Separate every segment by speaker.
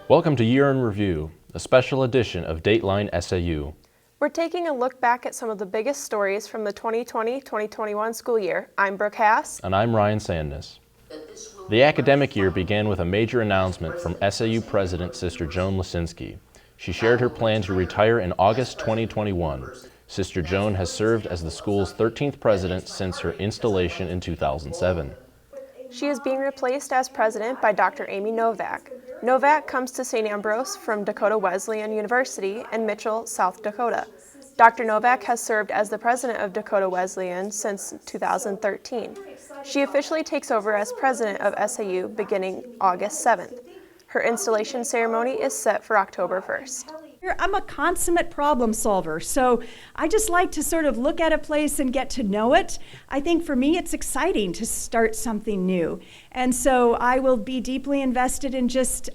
Speaker 1: Welcome to Year in Review, a special edition of Dateline SAU.
Speaker 2: We're taking a look back at some of the biggest stories from the 2020-2021 school year. I'm Brooke Haas.
Speaker 1: And I'm Ryan Sandness. The academic year began with a major announcement from SAU President Sister Joan Lisinski. She shared her plan to retire in August 2021. Sister Joan has served as the school's 13th president since her installation in 2007.
Speaker 2: She is being replaced as president by Dr. Amy Novak. Novak comes to St. Ambrose from Dakota Wesleyan University in Mitchell, South Dakota. Dr. Novak has served as the president of Dakota Wesleyan since 2013. She officially takes over as president of SAU beginning August 7th. Her installation ceremony is set for October 1st.
Speaker 3: I'm a consummate problem solver, so I just like to sort of look at a place and get to know it. I think for me it's exciting to start something new, and so I will be deeply invested in just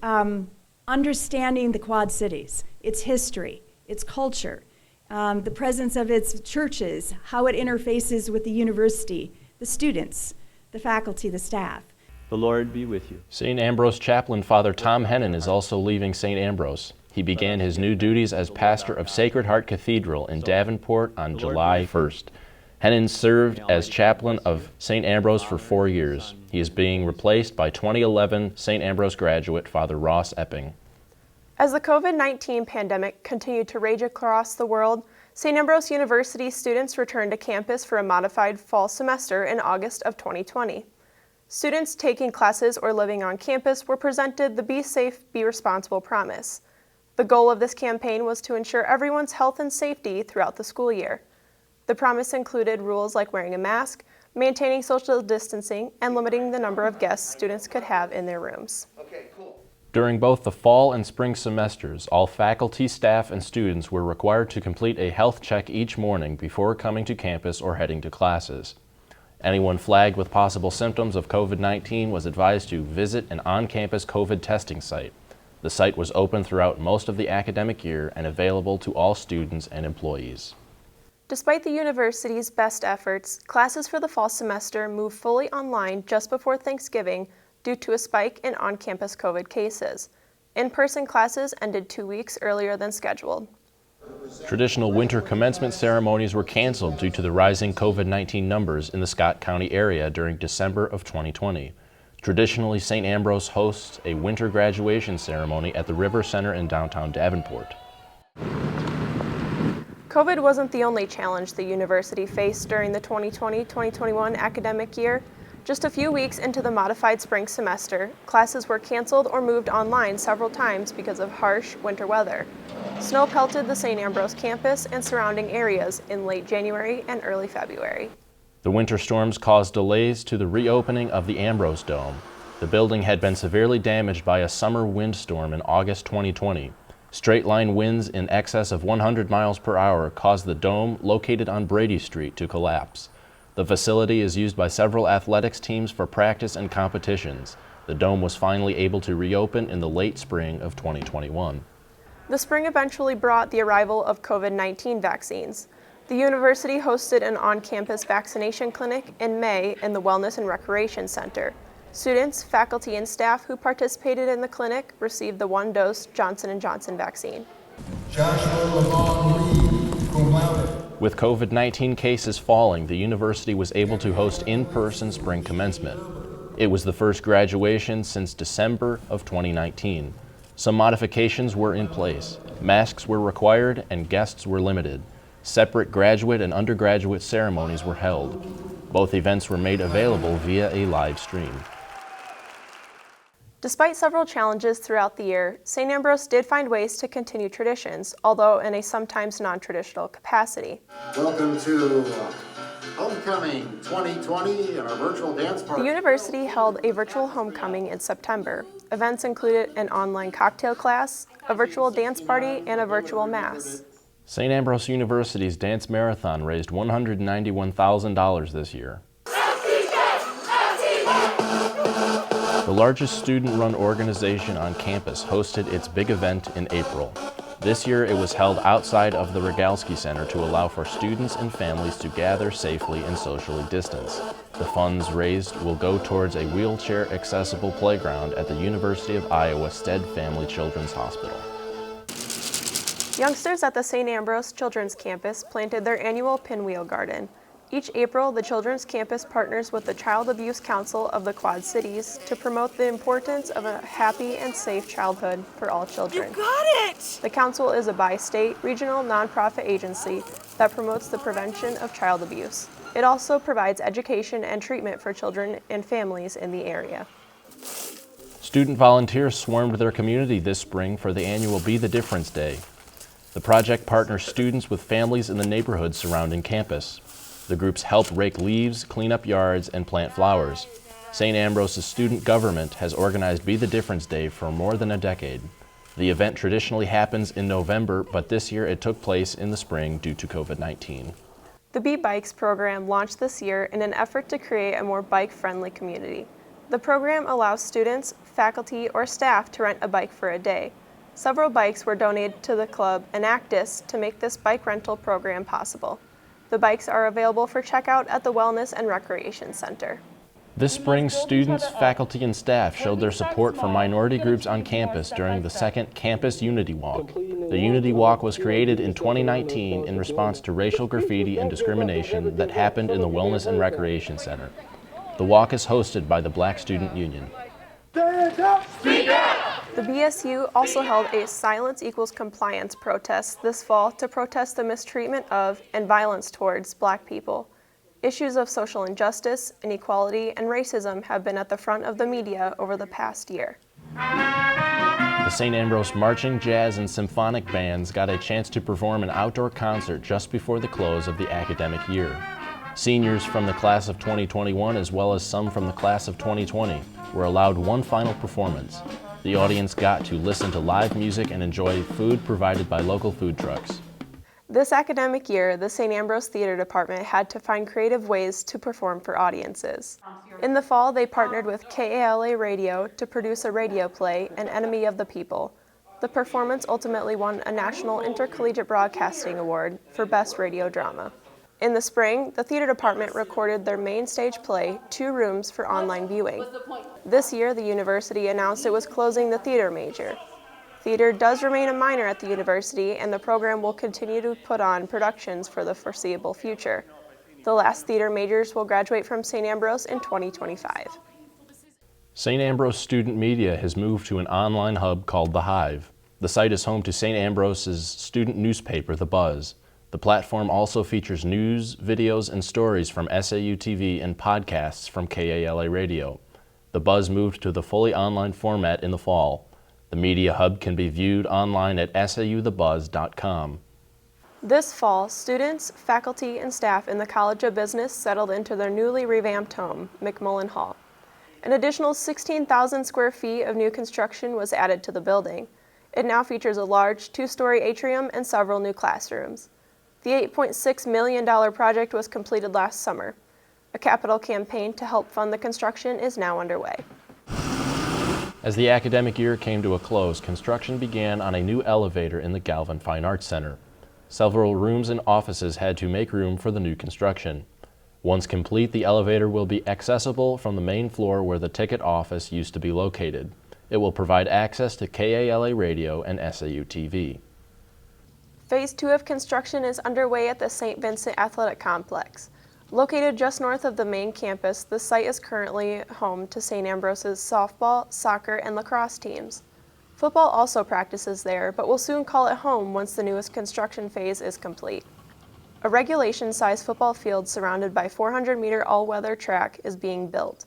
Speaker 3: understanding the Quad Cities, its history, its culture, the presence of its churches, how it interfaces with the university, the students, the faculty, the staff.
Speaker 4: The Lord be with you.
Speaker 1: St. Ambrose chaplain Father Tom Hennon is also leaving St. Ambrose. He began his new duties as pastor of Sacred Heart Cathedral in Davenport on July 1st. Hennon served as chaplain of St. Ambrose for 4 years. He is being replaced by 2011 St. Ambrose graduate Father Ross Epping.
Speaker 2: As the COVID-19 pandemic continued to rage across the world, St. Ambrose University students returned to campus for a modified fall semester in August of 2020. Students taking classes or living on campus were presented the Be Safe, Be Responsible promise. The goal of this campaign was to ensure everyone's health and safety throughout the school year. The promise included rules like wearing a mask, maintaining social distancing, and limiting the number of guests students could have in their rooms.
Speaker 1: During both the fall and spring semesters, all faculty, staff, and students were required to complete a health check each morning before coming to campus or heading to classes. Anyone flagged with possible symptoms of COVID-19 was advised to visit an on-campus COVID testing site. The site was open throughout most of the academic year and available to all students and employees.
Speaker 2: Despite the university's best efforts, classes for the fall semester moved fully online just before Thanksgiving due to a spike in on-campus COVID cases. In-person classes ended 2 weeks earlier than scheduled.
Speaker 1: Traditional winter commencement ceremonies were canceled due to the rising COVID-19 numbers in the Scott County area during December of 2020. Traditionally, St. Ambrose hosts a winter graduation ceremony at the River Center in downtown Davenport.
Speaker 2: COVID wasn't the only challenge the university faced during the 2020-2021 academic year. Just a few weeks into the modified spring semester, classes were canceled or moved online several times because of harsh winter weather. Snow pelted the St. Ambrose campus and surrounding areas in late January and early February.
Speaker 1: The winter storms caused delays to the reopening of the Ambrose Dome. The building had been severely damaged by a summer windstorm in August 2020. Straight-line winds in excess of 100 miles per hour caused the dome, located on Brady Street, to collapse. The facility is used by several athletics teams for practice and competitions. The dome was finally able to reopen in the late spring of 2021.
Speaker 2: The spring eventually brought the arrival of COVID-19 vaccines. The university hosted an on-campus vaccination clinic in May in the Wellness and Recreation Center. Students, faculty, and staff who participated in the clinic received the one-dose Johnson & Johnson vaccine.
Speaker 1: With COVID-19 cases falling, the university was able to host in-person spring commencement. It was the first graduation since December of 2019. Some modifications were in place. Masks were required and guests were limited. Separate graduate and undergraduate ceremonies were held. Both events were made available via a live stream.
Speaker 2: Despite several challenges throughout the year, St. Ambrose did find ways to continue traditions, although in a sometimes non-traditional capacity.
Speaker 5: Welcome to Homecoming 2020 and our virtual dance party.
Speaker 2: The university held a virtual homecoming in September. Events included an online cocktail class, a virtual dance party, and a virtual mass.
Speaker 1: St. Ambrose University's dance marathon raised $191,000 this year. The largest student-run organization on campus hosted its big event in April. This year it was held outside of the Rogalski Center to allow for students and families to gather safely and socially distance. The funds raised will go towards a wheelchair-accessible playground at the University of Iowa Stead Family Children's Hospital.
Speaker 2: Youngsters at the St. Ambrose Children's Campus planted their annual pinwheel garden. Each April, the Children's Campus partners with the Child Abuse Council of the Quad Cities to promote the importance of a happy and safe childhood for all children.
Speaker 6: You got it!
Speaker 2: The council is a bi-state, regional nonprofit agency that promotes the prevention of child abuse. It also provides education and treatment for children and families in the area.
Speaker 1: Student volunteers swarmed their community this spring for the annual Be the Difference Day. The project partners students with families in the neighborhoods surrounding campus. The groups help rake leaves, clean up yards, and plant flowers. St. Ambrose's student government has organized Be the Difference Day for more than a decade. The event traditionally happens in November, but this year it took place in the spring due to COVID-19.
Speaker 2: The Be Bikes program launched this year in an effort to create a more bike-friendly community. The program allows students, faculty, or staff to rent a bike for a day. Several bikes were donated to the club and Actis to make this bike rental program possible. The bikes are available for checkout at the Wellness and Recreation Center.
Speaker 1: This spring, students, faculty, and staff showed their support for minority groups on campus during the second Campus Unity Walk. The Unity Walk was created in 2019 in response to racial graffiti and discrimination that happened in the Wellness and Recreation Center. The walk is hosted by the Black Student Union.
Speaker 2: The BSU also held a Silence Equals Compliance protest this fall to protest the mistreatment of and violence towards Black people. Issues of social injustice, inequality, and racism have been at the front of the media over the past year.
Speaker 1: The St. Ambrose Marching, Jazz, and Symphonic Bands got a chance to perform an outdoor concert just before the close of the academic year. Seniors from the class of 2021, as well as some from the class of 2020, were allowed one final performance. The audience got to listen to live music and enjoy food provided by local food trucks.
Speaker 2: This academic year, the St. Ambrose Theater Department had to find creative ways to perform for audiences. In the fall, they partnered with KALA Radio to produce a radio play, An Enemy of the People. The performance ultimately won a National Intercollegiate Broadcasting Award for Best Radio Drama. In the spring, the theater department recorded their main stage play, 2 Rooms, for online viewing. This year, the university announced it was closing the theater major. Theater does remain a minor at the university, and the program will continue to put on productions for the foreseeable future. The last theater majors will graduate from St. Ambrose in 2025.
Speaker 1: St. Ambrose Student Media has moved to an online hub called The Hive. The site is home to St. Ambrose's student newspaper, The Buzz. The platform also features news, videos, and stories from SAUtv and podcasts from KALA Radio. The Buzz moved to the fully online format in the fall. The media hub can be viewed online at SAUthebuzz.com.
Speaker 2: This fall, students, faculty, and staff in the College of Business settled into their newly revamped home, McMullen Hall. An additional 16,000 square feet of new construction was added to the building. It now features a large 2-story atrium and several new classrooms. The $8.6 million project was completed last summer. A capital campaign to help fund the construction is now underway.
Speaker 1: As the academic year came to a close, construction began on a new elevator in the Galvin Fine Arts Center. Several rooms and offices had to make room for the new construction. Once complete, the elevator will be accessible from the main floor where the ticket office used to be located. It will provide access to KALA Radio and SAUtv.
Speaker 2: Phase 2 of construction is underway at the St. Vincent Athletic Complex. Located just north of the main campus, the site is currently home to St. Ambrose's softball, soccer, and lacrosse teams. Football also practices there, but will soon call it home once the newest construction phase is complete. A regulation-sized football field surrounded by 400-meter all-weather track is being built.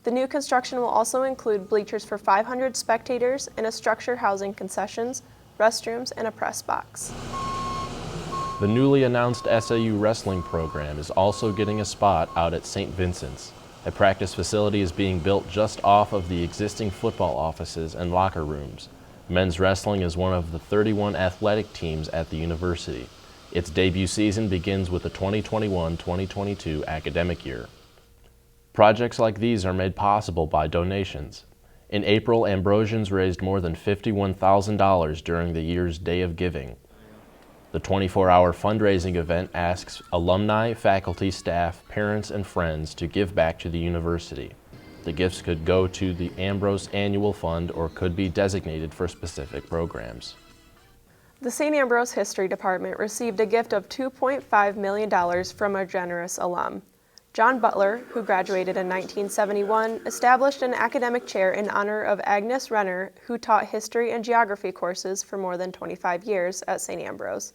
Speaker 2: The new construction will also include bleachers for 500 spectators and a structure housing concessions, restrooms, and a press box.
Speaker 1: The newly announced SAU wrestling program is also getting a spot out at St. Vincent's. A practice facility is being built just off of the existing football offices and locker rooms. Men's wrestling is one of the 31 athletic teams at the university. Its debut season begins with the 2021-2022 academic year. Projects like these are made possible by donations. In April, Ambrosians raised more than $51,000 during the year's Day of Giving. The 24-hour fundraising event asks alumni, faculty, staff, parents, and friends to give back to the university. The gifts could go to the Ambrose Annual Fund or could be designated for specific programs.
Speaker 2: The St. Ambrose History Department received a gift of $2.5 million from a generous alum. John Butler, who graduated in 1971, established an academic chair in honor of Agnes Renner, who taught history and geography courses for more than 25 years at St. Ambrose.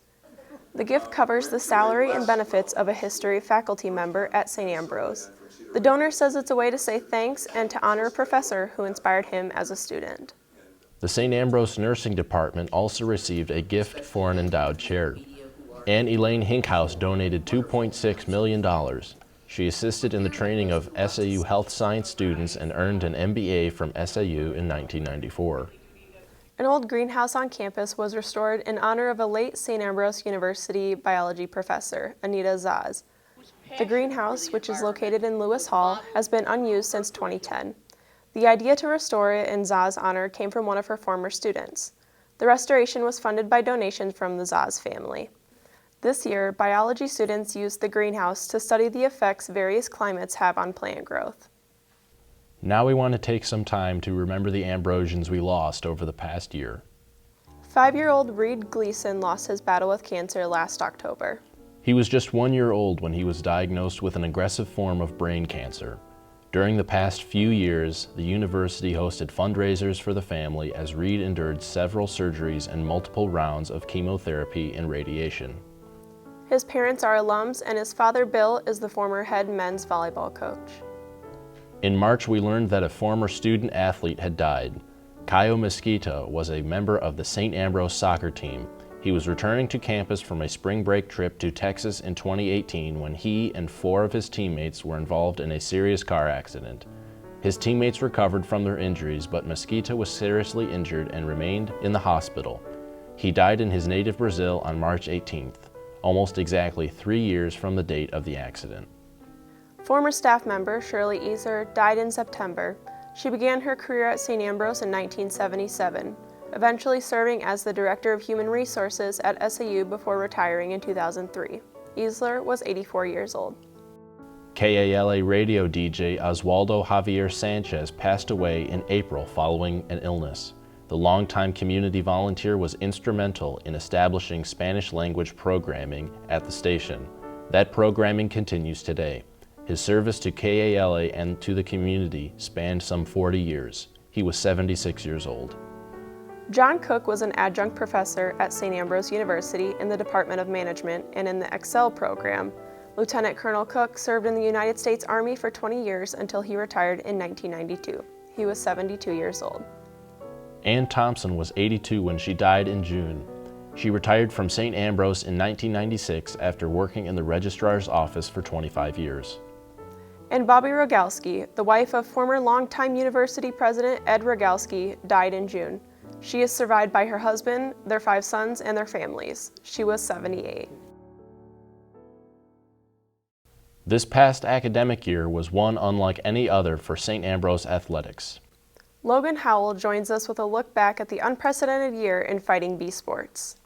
Speaker 2: The gift covers the salary and benefits of a history faculty member at St. Ambrose. The donor says it's a way to say thanks and to honor a professor who inspired him as a student.
Speaker 1: The St. Ambrose Nursing Department also received a gift for an endowed chair. Anne Elaine Hinkhouse donated $2.6 million. She assisted in the training of SAU health science students and earned an MBA from SAU in 1994.
Speaker 2: An old greenhouse on campus was restored in honor of a late St. Ambrose University biology professor, Anita Zaz. The greenhouse, which is located in Lewis Hall, has been unused since 2010. The idea to restore it in Zaz's honor came from one of her former students. The restoration was funded by donations from the Zaz family. This year, biology students used the greenhouse to study the effects various climates have on plant growth.
Speaker 1: Now we want to take some time to remember the Ambrosians we lost over the past year.
Speaker 2: 5-year-old Reed Gleason lost his battle with cancer last October.
Speaker 1: He was just 1 year old when he was diagnosed with an aggressive form of brain cancer. During the past few years, the university hosted fundraisers for the family as Reed endured several surgeries and multiple rounds of chemotherapy and radiation.
Speaker 2: His parents are alums, and his father, Bill, is the former head men's volleyball coach.
Speaker 1: In March, we learned that a former student athlete had died. Caio Mesquita was a member of the St. Ambrose soccer team. He was returning to campus from a spring break trip to Texas in 2018 when he and 4 of his teammates were involved in a serious car accident. His teammates recovered from their injuries, but Mesquita was seriously injured and remained in the hospital. He died in his native Brazil on March 18th, almost exactly 3 years from the date of the accident.
Speaker 2: Former staff member Shirley Easter died in September. She began her career at St. Ambrose in 1977, eventually serving as the Director of Human Resources at SAU before retiring in 2003. Easler was 84 years old.
Speaker 1: KALA radio DJ Oswaldo Javier Sanchez passed away in April following an illness. The longtime community volunteer was instrumental in establishing Spanish language programming at the station. That programming continues today. His service to KALA and to the community spanned some 40 years. He was 76 years old.
Speaker 2: John Cook was an adjunct professor at St. Ambrose University in the Department of Management and in the Excel program. Lieutenant Colonel Cook served in the United States Army for 20 years until he retired in 1992. He was 72 years old.
Speaker 1: Ann Thompson was 82 when she died in June. She retired from St. Ambrose in 1996 after working in the registrar's office for 25 years.
Speaker 2: And Bobby Rogalski, the wife of former longtime university president Ed Rogalski, died in June. She is survived by her husband, their 5 sons, and their families. She was 78.
Speaker 1: This past academic year was one unlike any other for St. Ambrose athletics.
Speaker 2: Logan Howell joins us with a look back at the unprecedented year in Fighting Bee sports.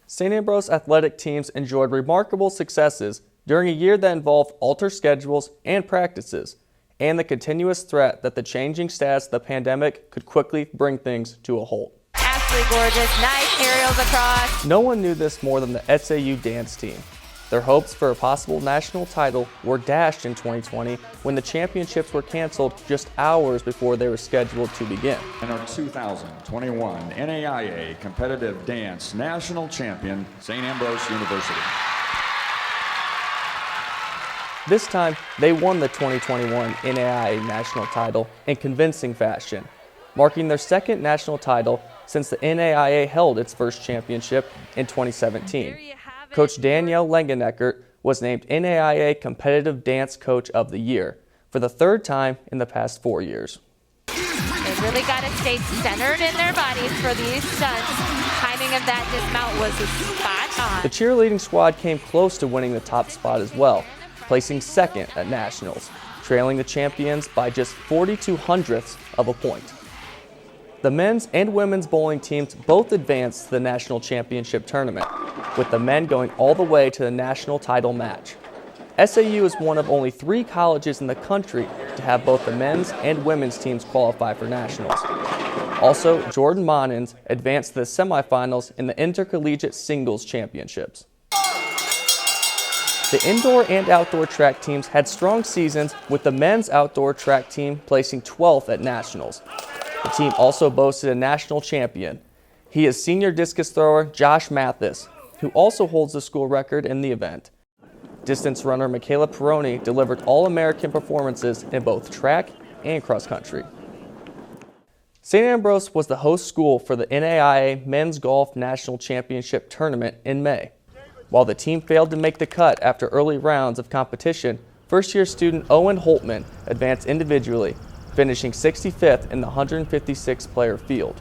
Speaker 6: St. Ambrose athletic teams enjoyed remarkable successes during a year that involved altered schedules and practices, and the continuous threat that the changing status of the pandemic could quickly bring things to a halt.
Speaker 7: Absolutely gorgeous, nice aerials across.
Speaker 6: No one knew this more than the SAU dance team. Their hopes for a possible national title were dashed in 2020 when the championships were canceled just hours before they were scheduled to begin.
Speaker 8: And our 2021 NAIA Competitive Dance National Champion, St. Ambrose University.
Speaker 6: This time, they won the 2021 NAIA national title in convincing fashion, marking their second national title since the NAIA held its first championship in 2017. Coach Danielle Langeneckert was named NAIA Competitive Dance Coach of the Year for the 3rd time in the past 4 years.
Speaker 7: They've really got to stay centered in their bodies for these stunts. Timing of that dismount was spot on.
Speaker 6: The cheerleading squad came close to winning the top spot as well, placing 2nd at Nationals, trailing the champions by just 42 hundredths of a point. The men's and women's bowling teams both advanced to the national championship tournament, with the men going all the way to the national title match. SAU is one of only 3 colleges in the country to have both the men's and women's teams qualify for nationals. Also, Jordan Monins advanced to the semifinals in the intercollegiate singles championships. The indoor and outdoor track teams had strong seasons, with the men's outdoor track team placing 12th at nationals. The team also boasted a national champion. He is senior discus thrower Josh Mathis, who also holds the school record in the event. Distance runner Michaela Peroni delivered All-American performances in both track and cross country. St. Ambrose was the host school for the NAIA Men's Golf National Championship Tournament in May. While the team failed to make the cut after early rounds of competition, first-year student Owen Holtmann advanced individually, finishing 65th in the 156-player field.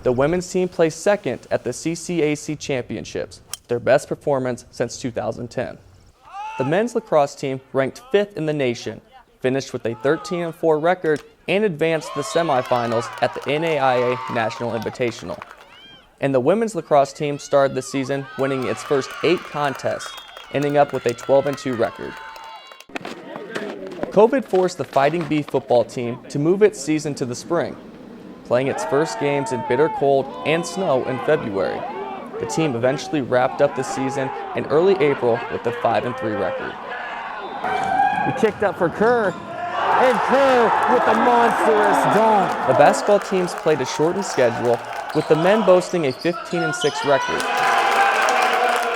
Speaker 6: The women's team placed second at the CCAC Championships, their best performance since 2010. The men's lacrosse team ranked 5th in the nation, finished with a 13-4 record, and advanced to the semifinals at the NAIA National Invitational. And the women's lacrosse team started the season winning its first 8 contests, ending up with a 12-2 record. COVID forced the Fighting Bee football team to move its season to the spring, playing its first games in bitter cold and snow in February. The team eventually wrapped up the season in early April with a 5-3 record.
Speaker 9: We kicked up for Kerr, and Kerr with the monstrous dunk.
Speaker 6: The basketball teams played a shortened schedule, with the men boasting a 15-6 record,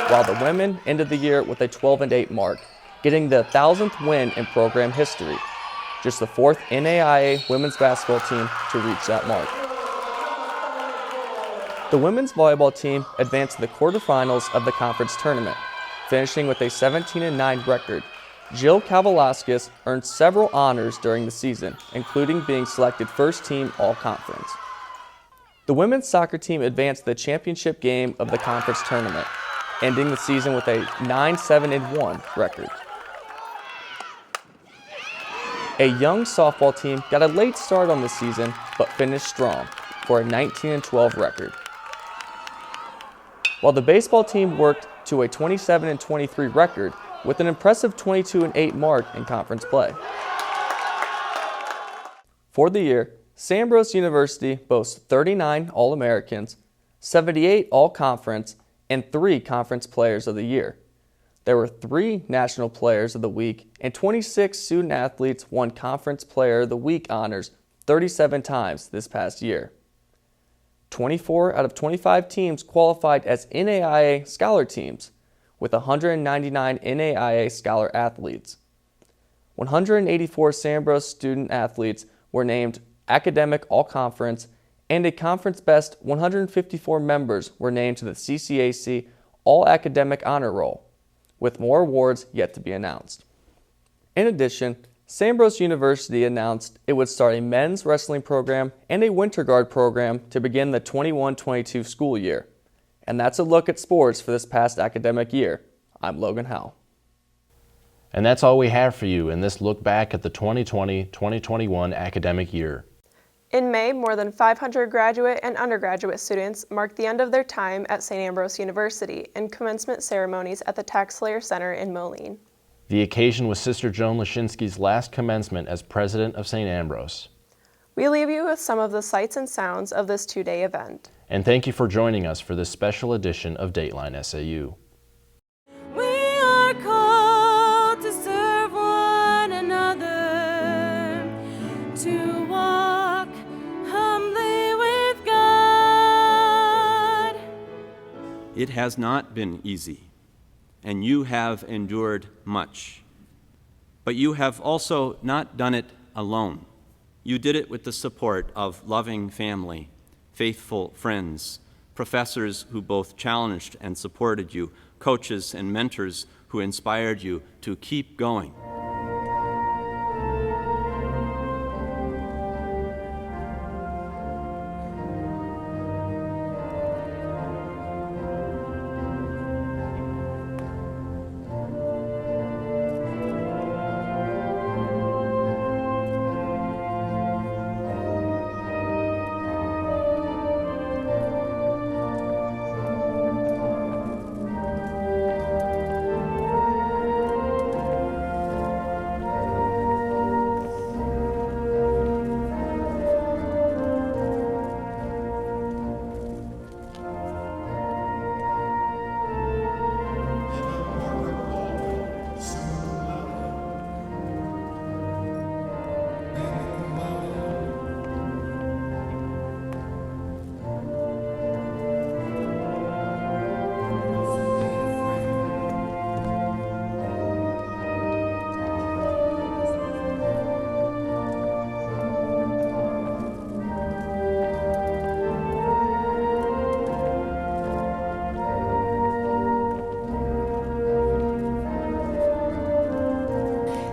Speaker 6: while the women ended the year with a 12-8 mark, getting the 1,000th win in program history, just the 4th NAIA women's basketball team to reach that mark. The women's volleyball team advanced to the quarterfinals of the conference tournament, finishing with a 17-9 record. Jill Kavalauskas earned several honors during the season, including being selected first team all-conference. The women's soccer team advanced to the championship game of the conference tournament, ending the season with a 9-7-1 record. A young softball team got a late start on the season, but finished strong for a 19-12 record. While the baseball team worked to a 27-23 record with an impressive 22-8 mark in conference play. For the year, St. Ambrose University boasts 39 All-Americans, 78 All-Conference, and 3 Conference Players of the Year. There were 3 National Players of the Week, and 26 student athletes won Conference Player of the Week honors 37 times this past year. 24 out of 25 teams qualified as NAIA Scholar teams, with 199 NAIA Scholar athletes. 184 St. Ambrose student athletes were named Academic All-Conference, and a conference best 154 members were named to the CCAC All-Academic Honor Roll, with more awards yet to be announced. In addition, St. Ambrose University announced it would start a men's wrestling program and a winter guard program to begin the 21-22 school year. And that's a look at sports for this past academic year. I'm Logan Howe.
Speaker 1: And that's all we have for you in this look back at the 2020-2021 academic year.
Speaker 2: In May, more than 500 graduate and undergraduate students marked the end of their time at St. Ambrose University in commencement ceremonies at the Tax Slayer Center in Moline.
Speaker 1: The occasion was Sister Joan Lashinsky's last commencement as president of St. Ambrose.
Speaker 2: We leave you with some of the sights and sounds of this 2-day event.
Speaker 1: And thank you for joining us for this special edition of Dateline SAU.
Speaker 10: We are called to serve one another, to walk humbly with God.
Speaker 4: It has not been easy, and you have endured much. But you have also not done it alone. You did it with the support of loving family, faithful friends, professors who both challenged and supported you, coaches and mentors who inspired you to keep going.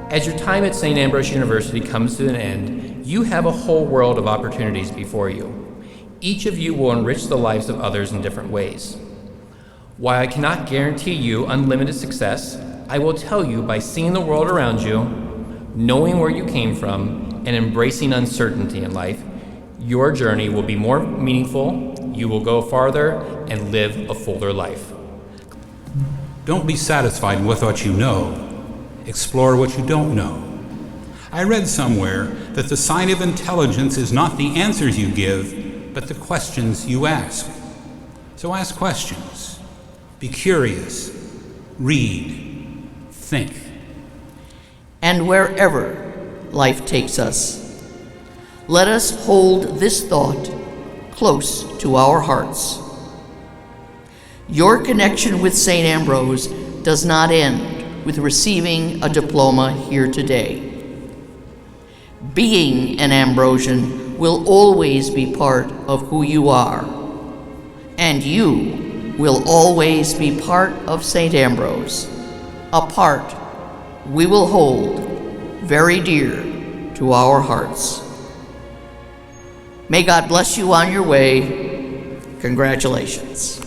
Speaker 11: As your time at St. Ambrose University comes to an end, you have a whole world of opportunities before you. Each of you will enrich the lives of others in different ways. While I cannot guarantee you unlimited success, I will tell you by seeing the world around you, knowing where you came from, and embracing uncertainty in life, your journey will be more meaningful, you will go farther, and live a fuller life.
Speaker 12: Don't be satisfied with what you know. Explore what you don't know. I read somewhere that the sign of intelligence is not the answers you give, but the questions you ask. So ask questions. Be curious. Read. Think.
Speaker 13: And wherever life takes us, let us hold this thought close to our hearts. Your connection with St. Ambrose does not end with receiving a diploma here today. Being an Ambrosian will always be part of who you are, and you will always be part of St. Ambrose, a part we will hold very dear to our hearts. May God bless you on your way. Congratulations.